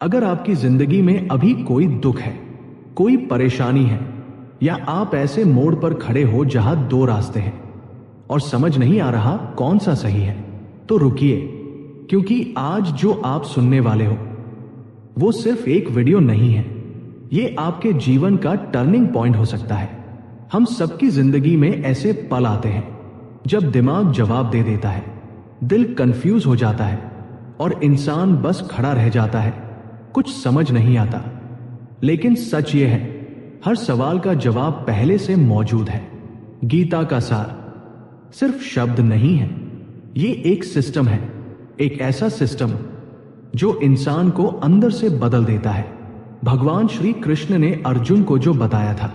अगर आपकी जिंदगी में अभी कोई दुख है, कोई परेशानी है, या आप ऐसे मोड़ पर खड़े हो जहां दो रास्ते हैं और समझ नहीं आ रहा कौन सा सही है, तो रुकिए, क्योंकि आज जो आप सुनने वाले हो वो सिर्फ एक वीडियो नहीं है। ये आपके जीवन का टर्निंग पॉइंट हो सकता है। हम सबकी जिंदगी में ऐसे पल आते हैं जब दिमाग जवाब दे देता है, दिल कंफ्यूज हो जाता है और इंसान बस खड़ा रह जाता है, कुछ समझ नहीं आता। लेकिन सच ये है, हर सवाल का जवाब पहले से मौजूद है। गीता का सार सिर्फ शब्द नहीं है, ये एक सिस्टम है, एक ऐसा सिस्टम जो इंसान को अंदर से बदल देता है। भगवान श्री कृष्ण ने अर्जुन को जो बताया था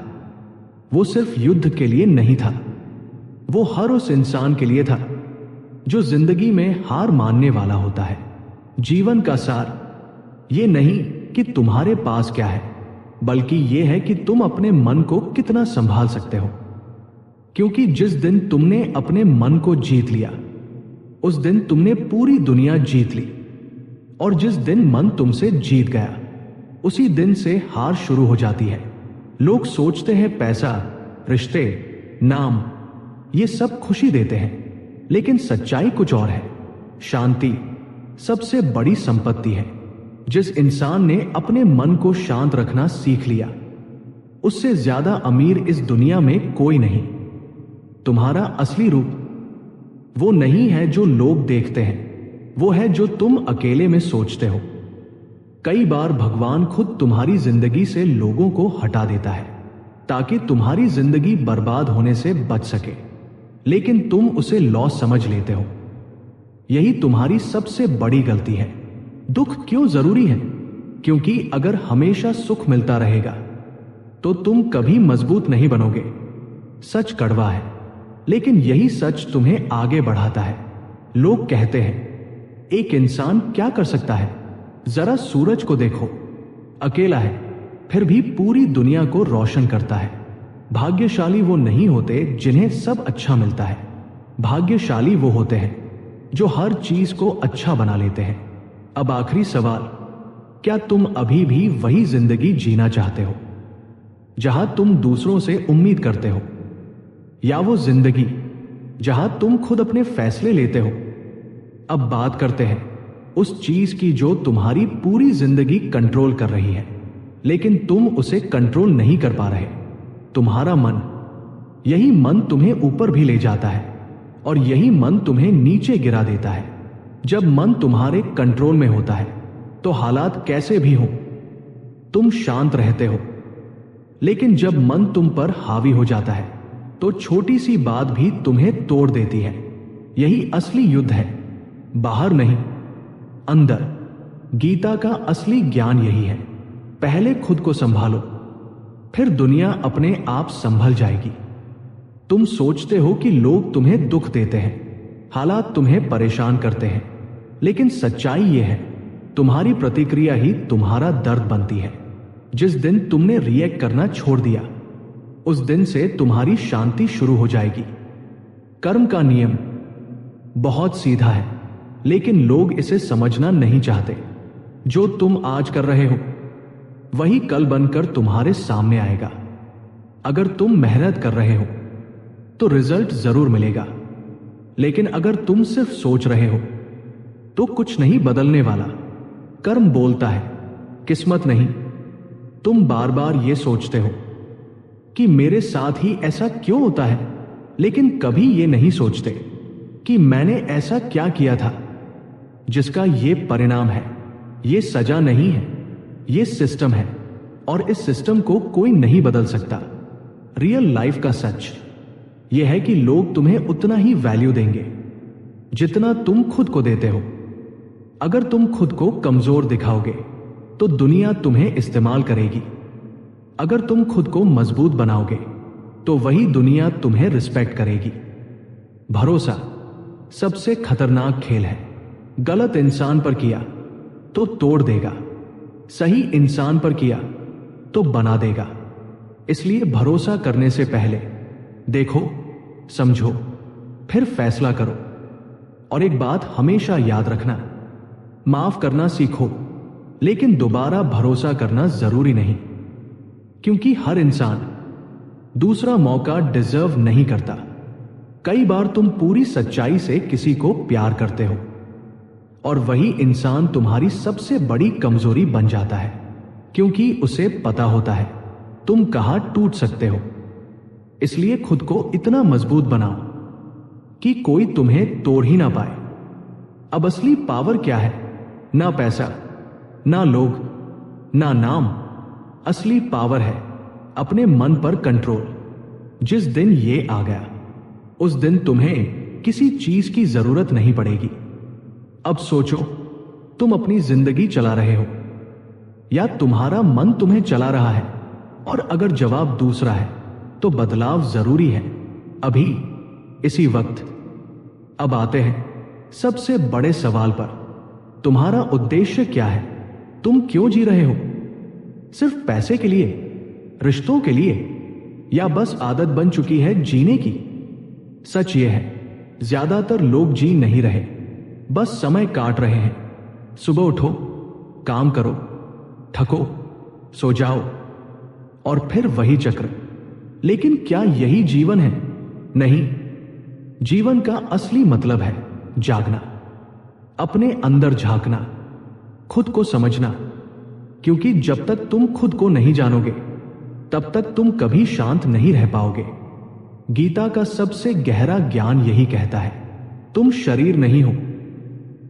वो सिर्फ युद्ध के लिए नहीं था, वो हर उस इंसान के लिए था जो जिंदगी में हार मानने वाला होता है। जीवन का सार ये नहीं कि तुम्हारे पास क्या है, बल्कि ये है कि तुम अपने मन को कितना संभाल सकते हो। क्योंकि जिस दिन तुमने अपने मन को जीत लिया, उस दिन तुमने पूरी दुनिया जीत ली। और जिस दिन मन तुमसे जीत गया, उसी दिन से हार शुरू हो जाती है। लोग सोचते हैं पैसा, रिश्ते, नाम, ये सब खुशी देते हैं, लेकिन सच्चाई कुछ और है। शांति सबसे बड़ी संपत्ति है। जिस इंसान ने अपने मन को शांत रखना सीख लिया, उससे ज्यादा अमीर इस दुनिया में कोई नहीं। तुम्हारा असली रूप वो नहीं है जो लोग देखते हैं, वो है जो तुम अकेले में सोचते हो। कई बार भगवान खुद तुम्हारी जिंदगी से लोगों को हटा देता है ताकि तुम्हारी जिंदगी बर्बाद होने से बच सके, लेकिन तुम उसे लॉस समझ लेते हो। यही तुम्हारी सबसे बड़ी गलती है। दुख क्यों जरूरी है? क्योंकि अगर हमेशा सुख मिलता रहेगा तो तुम कभी मजबूत नहीं बनोगे। सच कड़वा है, लेकिन यही सच तुम्हें आगे बढ़ाता है। लोग कहते हैं, एक इंसान क्या कर सकता है? जरा सूरज को देखो, अकेला है, फिर भी पूरी दुनिया को रोशन करता है। भाग्यशाली वो नहीं होते जिन्हें सब अच्छा मिलता है, भाग्यशाली वो होते हैं जो हर चीज को अच्छा बना लेते हैं। अब आखिरी सवाल, क्या तुम अभी भी वही जिंदगी जीना चाहते हो जहां तुम दूसरों से उम्मीद करते हो, या वो जिंदगी जहां तुम खुद अपने फैसले लेते हो? अब बात करते हैं उस चीज की जो तुम्हारी पूरी जिंदगी कंट्रोल कर रही है, लेकिन तुम उसे कंट्रोल नहीं कर पा रहे। तुम्हारा मन। यही मन तुम्हें ऊपर भी ले जाता है और यही मन तुम्हें नीचे गिरा देता है। जब मन तुम्हारे कंट्रोल में होता है तो हालात कैसे भी हो तुम शांत रहते हो, लेकिन जब मन तुम पर हावी हो जाता है तो छोटी सी बात भी तुम्हें तोड़ देती है। यही असली युद्ध है, बाहर नहीं, अंदर। गीता का असली ज्ञान यही है, पहले खुद को संभालो, फिर दुनिया अपने आप संभल जाएगी। तुम सोचते हो कि लोग तुम्हें दुख देते हैं, हालात तुम्हें परेशान करते हैं, लेकिन सच्चाई यह है, तुम्हारी प्रतिक्रिया ही तुम्हारा दर्द बनती है। जिस दिन तुमने रिएक्ट करना छोड़ दिया, उस दिन से तुम्हारी शांति शुरू हो जाएगी। कर्म का नियम बहुत सीधा है, लेकिन लोग इसे समझना नहीं चाहते। जो तुम आज कर रहे हो वही कल बनकर तुम्हारे सामने आएगा। अगर तुम मेहनत कर रहे हो तो रिजल्ट जरूर मिलेगा, लेकिन अगर तुम सिर्फ सोच रहे हो तो कुछ नहीं बदलने वाला। कर्म बोलता है, किस्मत नहीं। तुम बार बार ये सोचते हो कि मेरे साथ ही ऐसा क्यों होता है, लेकिन कभी ये नहीं सोचते कि मैंने ऐसा क्या किया था जिसका ये परिणाम है। ये सजा नहीं है, ये सिस्टम है, और इस सिस्टम को कोई नहीं बदल सकता। रियल लाइफ का सच यह है कि लोग तुम्हें उतना ही वैल्यू देंगे जितना तुम खुद को देते हो। अगर तुम खुद को कमजोर दिखाओगे तो दुनिया तुम्हें इस्तेमाल करेगी। अगर तुम खुद को मजबूत बनाओगे तो वही दुनिया तुम्हें रिस्पेक्ट करेगी। भरोसा सबसे खतरनाक खेल है। गलत इंसान पर किया तो तोड़ देगा, सही इंसान पर किया तो बना देगा। इसलिए भरोसा करने से पहले देखो, समझो, फिर फैसला करो। और एक बात हमेशा याद रखना, माफ करना सीखो, लेकिन दोबारा भरोसा करना जरूरी नहीं, क्योंकि हर इंसान दूसरा मौका डिजर्व नहीं करता। कई बार तुम पूरी सच्चाई से किसी को प्यार करते हो और वही इंसान तुम्हारी सबसे बड़ी कमजोरी बन जाता है, क्योंकि उसे पता होता है तुम कहां टूट सकते हो। इसलिए खुद को इतना मजबूत बनाओ कि कोई तुम्हें तोड़ ही ना पाए। अब असली पावर क्या है? ना पैसा, ना लोग, ना नाम। असली पावर है अपने मन पर कंट्रोल। जिस दिन ये आ गया, उस दिन तुम्हें किसी चीज की जरूरत नहीं पड़ेगी। अब सोचो, तुम अपनी जिंदगी चला रहे हो या तुम्हारा मन तुम्हें चला रहा है? और अगर जवाब दूसरा है तो बदलाव जरूरी है, अभी, इसी वक्त। अब आते हैं सबसे बड़े सवाल पर। तुम्हारा उद्देश्य क्या है? तुम क्यों जी रहे हो? सिर्फ पैसे के लिए, रिश्तों के लिए, या बस आदत बन चुकी है जीने की? सच यह है, ज्यादातर लोग जी नहीं रहे, बस समय काट रहे हैं। सुबह उठो, काम करो, थको, सो जाओ, और फिर वही चक्र। लेकिन क्या यही जीवन है? नहीं। जीवन का असली मतलब है जागना, अपने अंदर झांकना, खुद को समझना। क्योंकि जब तक तुम खुद को नहीं जानोगे, तब तक तुम कभी शांत नहीं रह पाओगे। गीता का सबसे गहरा ज्ञान यही कहता है, तुम शरीर नहीं हो,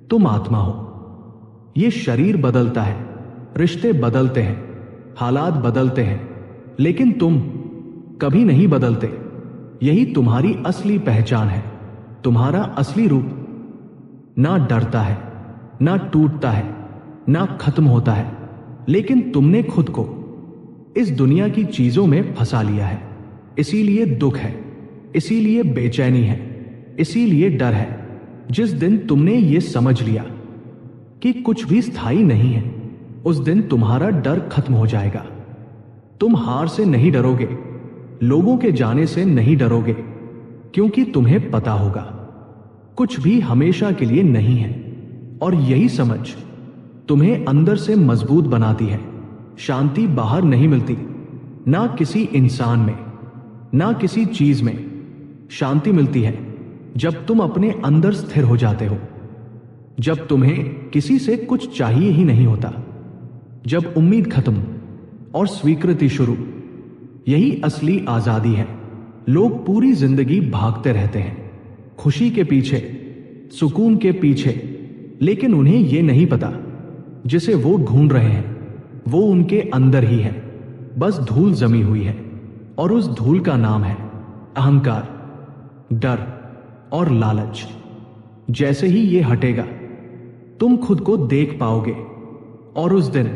तुम आत्मा हो। यह शरीर बदलता है, रिश्ते बदलते हैं, हालात बदलते हैं, लेकिन तुम कभी नहीं बदलते। यही तुम्हारी असली पहचान है, तुम्हारा असली रूप। ना डरता है, ना टूटता है, ना खत्म होता है, लेकिन तुमने खुद को इस दुनिया की चीजों में फंसा लिया है। इसीलिए दुख है, इसीलिए बेचैनी है, इसीलिए डर है। जिस दिन तुमने ये समझ लिया कि कुछ भी स्थायी नहीं है, उस दिन तुम्हारा डर खत्म हो जाएगा। तुम हार से नहीं डरोगे, लोगों के जाने से नहीं डरोगे, क्योंकि तुम्हें पता होगा कुछ भी हमेशा के लिए नहीं है। और यही समझ तुम्हें अंदर से मजबूत बनाती है। शांति बाहर नहीं मिलती, ना किसी इंसान में, ना किसी चीज में। शांति मिलती है जब तुम अपने अंदर स्थिर हो जाते हो, जब तुम्हें किसी से कुछ चाहिए ही नहीं होता, जब उम्मीद खत्म और स्वीकृति शुरू। यही असली आजादी है। लोग पूरी जिंदगी भागते रहते हैं, खुशी के पीछे, सुकून के पीछे, लेकिन उन्हें यह नहीं पता जिसे वो ढूंढ रहे हैं वो उनके अंदर ही है, बस धूल जमी हुई है। और उस धूल का नाम है अहंकार, डर और लालच। जैसे ही ये हटेगा, तुम खुद को देख पाओगे, और उस दिन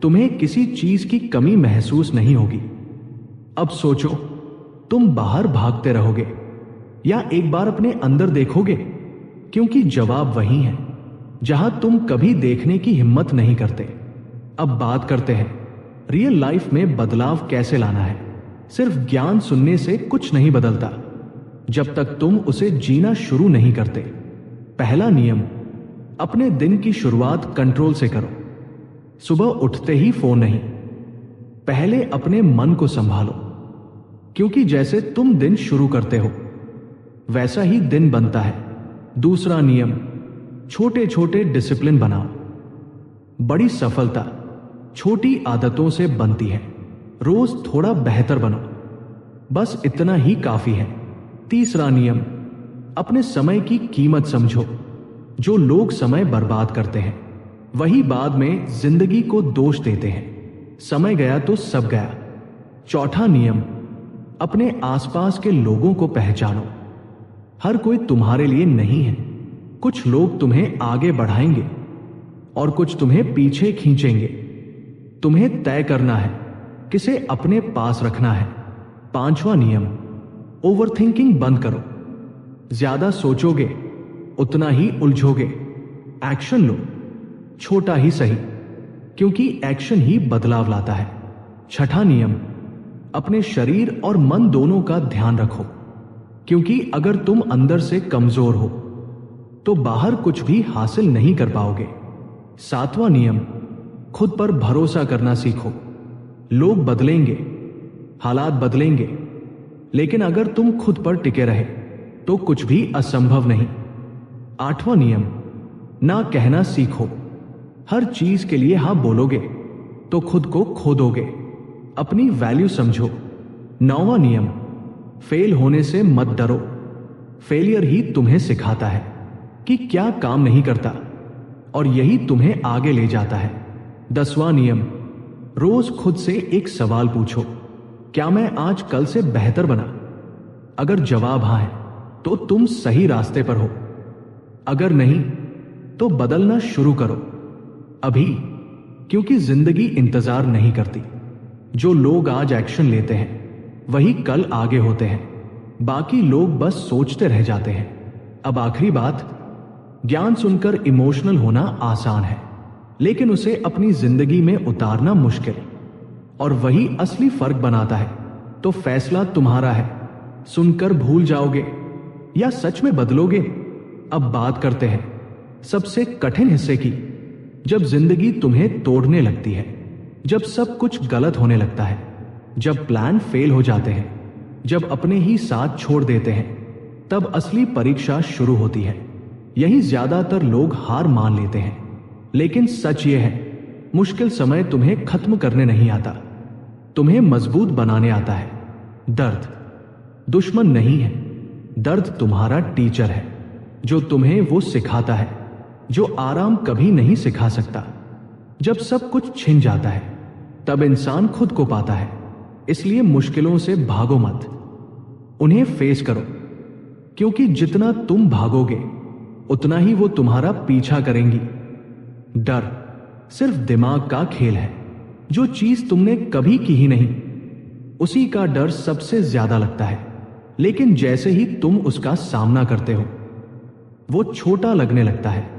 तुम्हें किसी चीज की कमी महसूस नहीं होगी। अब सोचो, तुम बाहर भागते रहोगे या एक बार अपने अंदर देखोगे? क्योंकि जवाब वही है जहां तुम कभी देखने की हिम्मत नहीं करते। अब बात करते हैं रियल लाइफ में बदलाव कैसे लाना है। सिर्फ ज्ञान सुनने से कुछ नहीं बदलता जब तक तुम उसे जीना शुरू नहीं करते। पहला नियम, अपने दिन की शुरुआत कंट्रोल से करो। सुबह उठते ही फोन नहीं, पहले अपने मन को संभालो, क्योंकि जैसे तुम दिन शुरू करते हो वैसा ही दिन बनता है। दूसरा नियम, छोटे छोटे डिसिप्लिन बनाओ। बड़ी सफलता छोटी आदतों से बनती है। रोज थोड़ा बेहतर बनो, बस इतना ही काफी है। तीसरा नियम, अपने समय की कीमत समझो। जो लोग समय बर्बाद करते हैं वही बाद में जिंदगी को दोष देते हैं। समय गया तो सब गया। चौथा नियम, अपने आसपास के लोगों को पहचानो। हर कोई तुम्हारे लिए नहीं है। कुछ लोग तुम्हें आगे बढ़ाएंगे और कुछ तुम्हें पीछे खींचेंगे। तुम्हें तय करना है किसे अपने पास रखना है। पांचवा नियम, ओवरथिंकिंग बंद करो। ज्यादा सोचोगे उतना ही उलझोगे। एक्शन लो, छोटा ही सही, क्योंकि एक्शन ही बदलाव लाता है। छठा नियम, अपने शरीर और मन दोनों का ध्यान रखो, क्योंकि अगर तुम अंदर से कमजोर हो तो बाहर कुछ भी हासिल नहीं कर पाओगे। सातवां नियम, खुद पर भरोसा करना सीखो। लोग बदलेंगे, हालात बदलेंगे, लेकिन अगर तुम खुद पर टिके रहे तो कुछ भी असंभव नहीं। 8वां नियम, ना कहना सीखो। हर चीज के लिए हाँ बोलोगे तो खुद को खो दोगे। अपनी वैल्यू समझो। 9वां नियम, फेल होने से मत डरो। फेलियर ही तुम्हें सिखाता है कि क्या काम नहीं करता, और यही तुम्हें आगे ले जाता है। 10वां नियम, रोज खुद से एक सवाल पूछो, क्या मैं आज कल से बेहतर बना? अगर जवाब हाँ है तो तुम सही रास्ते पर हो, अगर नहीं तो बदलना शुरू करो अभी, क्योंकि जिंदगी इंतजार नहीं करती। जो लोग आज एक्शन लेते हैं वही कल आगे होते हैं, बाकी लोग बस सोचते रह जाते हैं। अब आखिरी बात, ज्ञान सुनकर इमोशनल होना आसान है, लेकिन उसे अपनी जिंदगी में उतारना मुश्किल, और वही असली फर्क बनाता है। तो फैसला तुम्हारा है, सुनकर भूल जाओगे या सच में बदलोगे। अब बात करते हैं सबसे कठिन हिस्से की, जब जिंदगी तुम्हें तोड़ने लगती है, जब सब कुछ गलत होने लगता है, जब प्लान फेल हो जाते हैं, जब अपने ही साथ छोड़ देते हैं, तब असली परीक्षा शुरू होती है। यही ज्यादातर लोग हार मान लेते हैं, लेकिन सच ये है, मुश्किल समय तुम्हें खत्म करने नहीं आता, तुम्हें मजबूत बनाने आता है। दर्द दुश्मन नहीं है, दर्द तुम्हारा टीचर है, जो तुम्हें वो सिखाता है जो आराम कभी नहीं सिखा सकता। जब सब कुछ छिन जाता है तब इंसान खुद को पाता है। इसलिए मुश्किलों से भागो मत, उन्हें फेस करो, क्योंकि जितना तुम भागोगे उतना ही वो तुम्हारा पीछा करेंगी। डर सिर्फ दिमाग का खेल है। जो चीज तुमने कभी की ही नहीं, उसी का डर सबसे ज्यादा लगता है, लेकिन जैसे ही तुम उसका सामना करते हो वो छोटा लगने लगता है।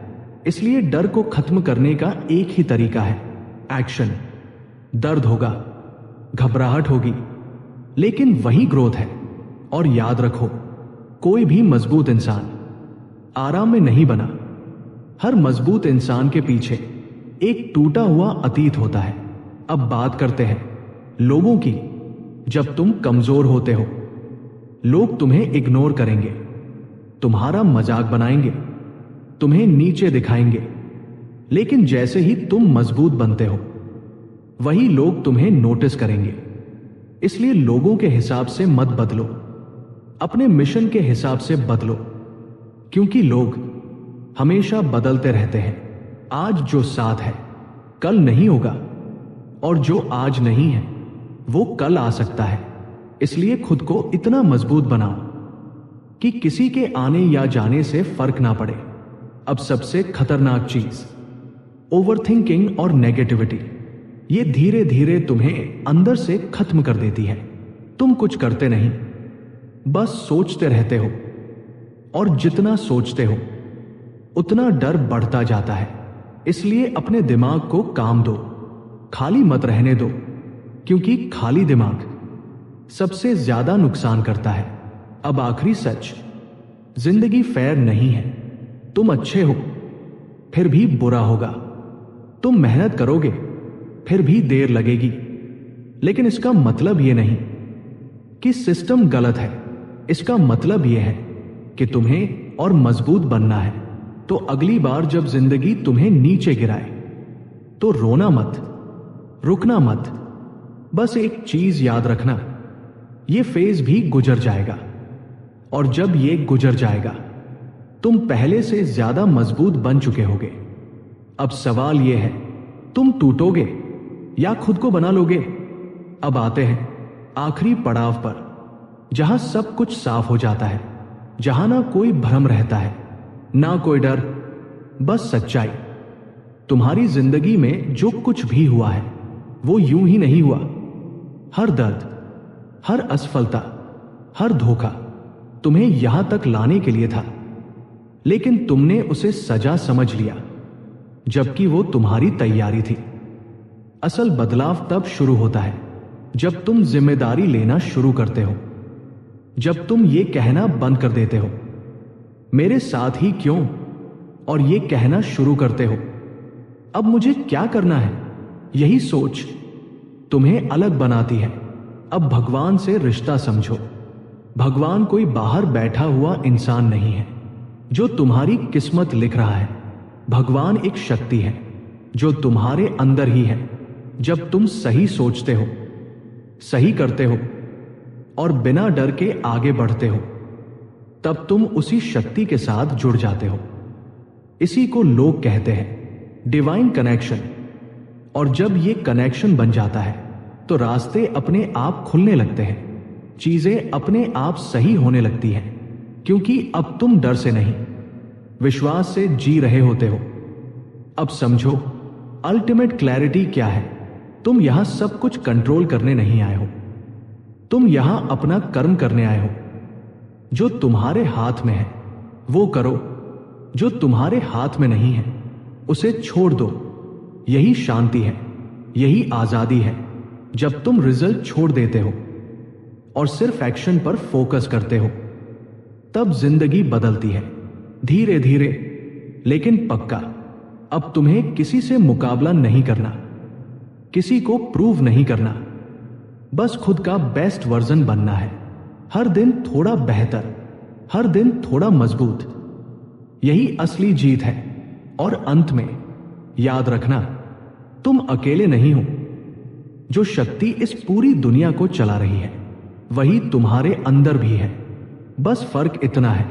इसलिए डर को खत्म करने का एक ही तरीका है, एक्शन। दर्द होगा, घबराहट होगी, लेकिन वही ग्रोथ है। और याद रखो, कोई भी मजबूत इंसान आराम में नहीं बना। हर मजबूत इंसान के पीछे एक टूटा हुआ अतीत होता है। अब बात करते हैं लोगों की। जब तुम कमजोर होते हो, लोग तुम्हें इग्नोर करेंगे, तुम्हारा मजाक बनाएंगे, तुम्हें नीचे दिखाएंगे। लेकिन जैसे ही तुम मजबूत बनते हो, वही लोग तुम्हें नोटिस करेंगे। इसलिए लोगों के हिसाब से मत बदलो, अपने मिशन के हिसाब से बदलो, क्योंकि लोग हमेशा बदलते रहते हैं। आज जो साथ है कल नहीं होगा, और जो आज नहीं है वो कल आ सकता है। इसलिए खुद को इतना मजबूत बनाओ कि किसी के आने या जाने से फर्क ना पड़े। अब सबसे खतरनाक चीज, ओवरथिंकिंग और नेगेटिविटी। ये धीरे धीरे तुम्हें अंदर से खत्म कर देती है। तुम कुछ करते नहीं, बस सोचते रहते हो, और जितना सोचते हो उतना डर बढ़ता जाता है। इसलिए अपने दिमाग को काम दो, खाली मत रहने दो, क्योंकि खाली दिमाग सबसे ज्यादा नुकसान करता है। अब आखिरी सच, जिंदगी फेयर नहीं है। तुम अच्छे हो फिर भी बुरा होगा, तुम मेहनत करोगे फिर भी देर लगेगी। लेकिन इसका मतलब यह नहीं कि सिस्टम गलत है, इसका मतलब यह है कि तुम्हें और मजबूत बनना है। तो अगली बार जब जिंदगी तुम्हें नीचे गिराए तो रोना मत, रुकना मत। बस एक चीज याद रखना, यह फेज भी गुजर जाएगा, और जब यह गुजर जाएगा तुम पहले से ज्यादा मजबूत बन चुके होगे। अब सवाल यह है, तुम टूटोगे या खुद को बना लोगे? अब आते हैं आखिरी पड़ाव पर, जहां सब कुछ साफ हो जाता है, जहां ना कोई भ्रम रहता है, ना कोई डर, बस सच्चाई। तुम्हारी जिंदगी में जो कुछ भी हुआ है वो यूं ही नहीं हुआ। हर दर्द, हर असफलता, हर धोखा तुम्हें यहां तक लाने के लिए था, लेकिन तुमने उसे सजा समझ लिया, जबकि वो तुम्हारी तैयारी थी। असल बदलाव तब शुरू होता है जब तुम जिम्मेदारी लेना शुरू करते हो, जब तुम ये कहना बंद कर देते हो मेरे साथ ही क्यों, और ये कहना शुरू करते हो अब मुझे क्या करना है। यही सोच तुम्हें अलग बनाती है। अब भगवान से रिश्ता समझो। भगवान कोई बाहर बैठा हुआ इंसान नहीं है जो तुम्हारी किस्मत लिख रहा है। भगवान एक शक्ति है जो तुम्हारे अंदर ही है। जब तुम सही सोचते हो, सही करते हो और बिना डर के आगे बढ़ते हो, तब तुम उसी शक्ति के साथ जुड़ जाते हो। इसी को लोग कहते हैं डिवाइन कनेक्शन। और जब ये कनेक्शन बन जाता है तो रास्ते अपने आप खुलने लगते हैं, चीजें अपने आप सही होने लगती हैं, क्योंकि अब तुम डर से नहीं, विश्वास से जी रहे होते हो। अब समझो अल्टीमेट क्लैरिटी क्या है। तुम यहां सब कुछ कंट्रोल करने नहीं आए हो, तुम यहां अपना कर्म करने आए हो। जो तुम्हारे हाथ में है वो करो, जो तुम्हारे हाथ में नहीं है उसे छोड़ दो। यही शांति है, यही आजादी है। जब तुम रिजल्ट छोड़ देते हो और सिर्फ एक्शन पर फोकस करते हो, तब जिंदगी बदलती है, धीरे धीरे लेकिन पक्का। अब तुम्हें किसी से मुकाबला नहीं करना, किसी को प्रूव नहीं करना, बस खुद का बेस्ट वर्जन बनना है। हर दिन थोड़ा बेहतर, हर दिन थोड़ा मजबूत। यही असली जीत है। और अंत में याद रखना, तुम अकेले नहीं हो। जो शक्ति इस पूरी दुनिया को चला रही है वही तुम्हारे अंदर भी है। बस फर्क इतना है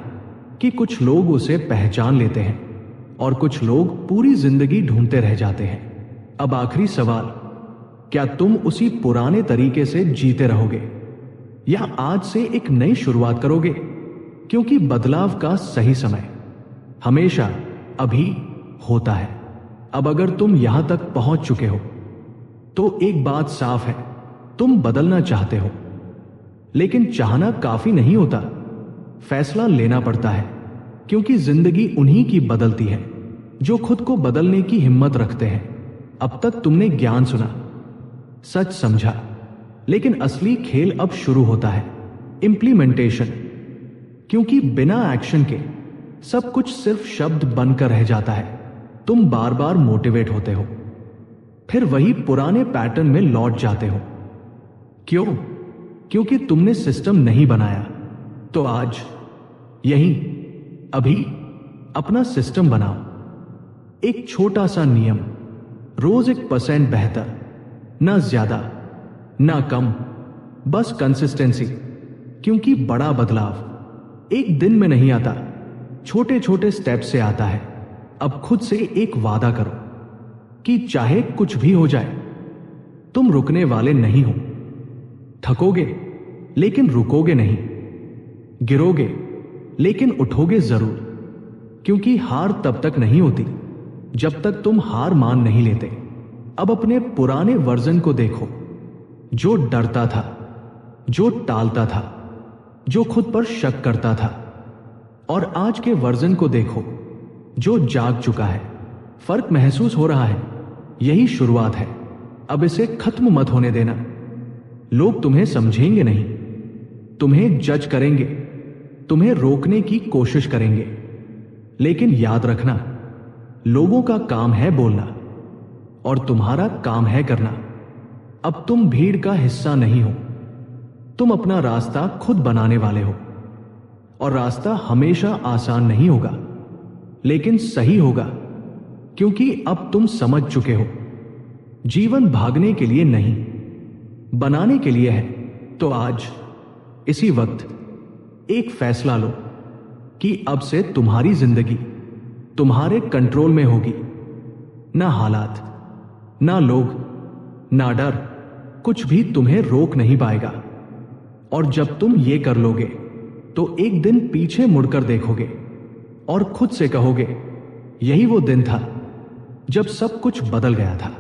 कि कुछ लोग उसे पहचान लेते हैं और कुछ लोग पूरी जिंदगी ढूंढते रह जाते हैं। अब आखिरी सवाल, क्या तुम उसी पुराने तरीके से जीते रहोगे या आज से एक नई शुरुआत करोगे? क्योंकि बदलाव का सही समय हमेशा अभी होता है। अब अगर तुम यहां तक पहुंच चुके हो तो एक बात साफ है, तुम बदलना चाहते हो, लेकिन चाहना काफी नहीं होता, फैसला लेना पड़ता है। क्योंकि जिंदगी उन्हीं की बदलती है जो खुद को बदलने की हिम्मत रखते हैं। अब तक तुमने ज्ञान सुना, सच समझा, लेकिन असली खेल अब शुरू होता है, इंप्लीमेंटेशन। क्योंकि बिना एक्शन के सब कुछ सिर्फ शब्द बनकर रह जाता है। तुम बार बार मोटिवेट होते हो, फिर वही पुराने पैटर्न में लौट जाते हो। क्यों? क्योंकि तुमने सिस्टम नहीं बनाया। तो आज यही अभी अपना सिस्टम बनाओ। एक छोटा सा नियम, रोज 1% बेहतर, ना ज्यादा ना कम, बस कंसिस्टेंसी। क्योंकि बड़ा बदलाव एक दिन में नहीं आता, छोटे छोटे स्टेप से आता है। अब खुद से एक वादा करो कि चाहे कुछ भी हो जाए, तुम रुकने वाले नहीं हो। थकोगे लेकिन रुकोगे नहीं, गिरोगे लेकिन उठोगे जरूर। क्योंकि हार तब तक नहीं होती जब तक तुम हार मान नहीं लेते। अब अपने पुराने वर्जन को देखो, जो डरता था, जो टालता था, जो खुद पर शक करता था। और आज के वर्जन को देखो जो जाग चुका है। फर्क महसूस हो रहा है? यही शुरुआत है। अब इसे खत्म मत होने देना। लोग तुम्हें समझेंगे नहीं, तुम्हें जज करेंगे, तुम्हें रोकने की कोशिश करेंगे, लेकिन याद रखना, लोगों का काम है बोलना और तुम्हारा काम है करना। अब तुम भीड़ का हिस्सा नहीं हो, तुम अपना रास्ता खुद बनाने वाले हो। और रास्ता हमेशा आसान नहीं होगा, लेकिन सही होगा। क्योंकि अब तुम समझ चुके हो, जीवन भागने के लिए नहीं, बनाने के लिए है। तो आज इसी वक्त एक फैसला लो कि अब से तुम्हारी जिंदगी तुम्हारे कंट्रोल में होगी। ना हालात, ना लोग, ना डर, कुछ भी तुम्हें रोक नहीं पाएगा। और जब तुम ये कर लोगे तो एक दिन पीछे मुड़कर देखोगे और खुद से कहोगे, यही वो दिन था जब सब कुछ बदल गया था।